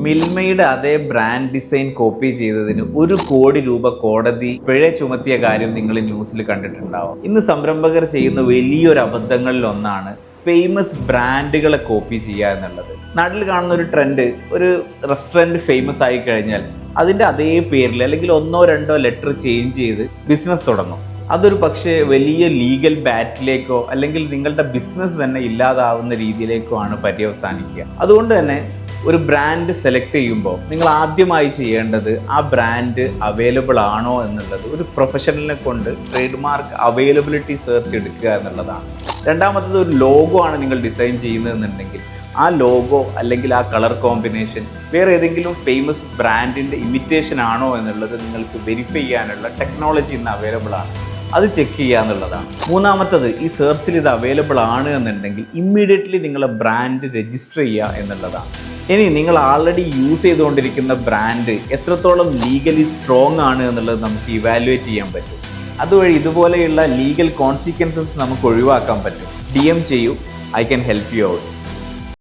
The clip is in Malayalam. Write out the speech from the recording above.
മിൽമയുടെ അതേ ബ്രാൻഡ് ഡിസൈൻ കോപ്പി ചെയ്തതിന് 1 കോടി രൂപ കോടതി പിഴ ചുമത്തിയ കാര്യം നിങ്ങൾ ന്യൂസിൽ കണ്ടിട്ടുണ്ടാവും. ഇന്ന് സംരംഭകർ ചെയ്യുന്ന വലിയൊരു അബദ്ധങ്ങളിൽ ഒന്നാണ് ഫേമസ് ബ്രാൻഡുകളെ കോപ്പി ചെയ്യുക എന്നുള്ളത്. നാട്ടിൽ കാണുന്ന ഒരു ട്രെൻഡ്, ഒരു റെസ്റ്റോറൻറ്റ് ഫേമസ് ആയി കഴിഞ്ഞാൽ അതിൻ്റെ അതേ പേരിൽ അല്ലെങ്കിൽ 1-2 ലെറ്റർ ചേഞ്ച് ചെയ്ത് ബിസിനസ് തുടങ്ങും. അതൊരു പക്ഷേ വലിയ ലീഗൽ ബാറ്റിലേക്കോ അല്ലെങ്കിൽ നിങ്ങളുടെ ബിസിനസ് തന്നെ ഇല്ലാതാവുന്ന രീതിയിലേക്കോ ആണ് പര്യവസാനിക്കുക. അതുകൊണ്ട് തന്നെ ഒരു ബ്രാൻഡ് സെലക്ട് ചെയ്യുമ്പോൾ നിങ്ങൾ ആദ്യമായി ചെയ്യേണ്ടത് ആ ബ്രാൻഡ് അവൈലബിൾ ആണോ എന്നുള്ളത് ഒരു പ്രൊഫഷണലിനെ കൊണ്ട് ട്രേഡ് മാർക്ക് അവൈലബിലിറ്റി സെർച്ച് എടുക്കുക എന്നുള്ളതാണ്. രണ്ടാമത്തത്, ഒരു ലോഗോ ആണ് നിങ്ങൾ ഡിസൈൻ ചെയ്യുന്നതെന്നുണ്ടെങ്കിൽ ആ ലോഗോ അല്ലെങ്കിൽ ആ കളർ കോമ്പിനേഷൻ വേറെ ഏതെങ്കിലും ഫേമസ് ബ്രാൻഡിൻ്റെ ഇമിറ്റേഷൻ ആണോ എന്നുള്ളത് നിങ്ങൾക്ക് വെരിഫൈ ചെയ്യാനുള്ള ടെക്നോളജി ഇന്ന് അവൈലബിൾ ആണ്. അത് ചെക്ക് ചെയ്യുക എന്നുള്ളതാണ്. മൂന്നാമത്തത്, ഈ സെർച്ചിൽ ഇത് അവൈലബിൾ ആണ് എന്നുണ്ടെങ്കിൽ ഇമ്മീഡിയറ്റ്ലി നിങ്ങളെ ബ്രാൻഡ് രജിസ്റ്റർ ചെയ്യുക എന്നുള്ളതാണ്. ഇനി നിങ്ങൾ ആൾറെഡി യൂസ് ചെയ്തുകൊണ്ടിരിക്കുന്ന ബ്രാൻഡ് എത്രത്തോളം ലീഗലി സ്ട്രോങ് ആണ് എന്നുള്ളത് നമുക്ക് ഇവാലുവേറ്റ് ചെയ്യാൻ പറ്റും. അതുവഴി ഇതുപോലെയുള്ള ലീഗൽ കോൺസിക്വൻസസ് നമുക്ക് ഒഴിവാക്കാൻ പറ്റും. DM ചെയ്യൂ. I can help you out.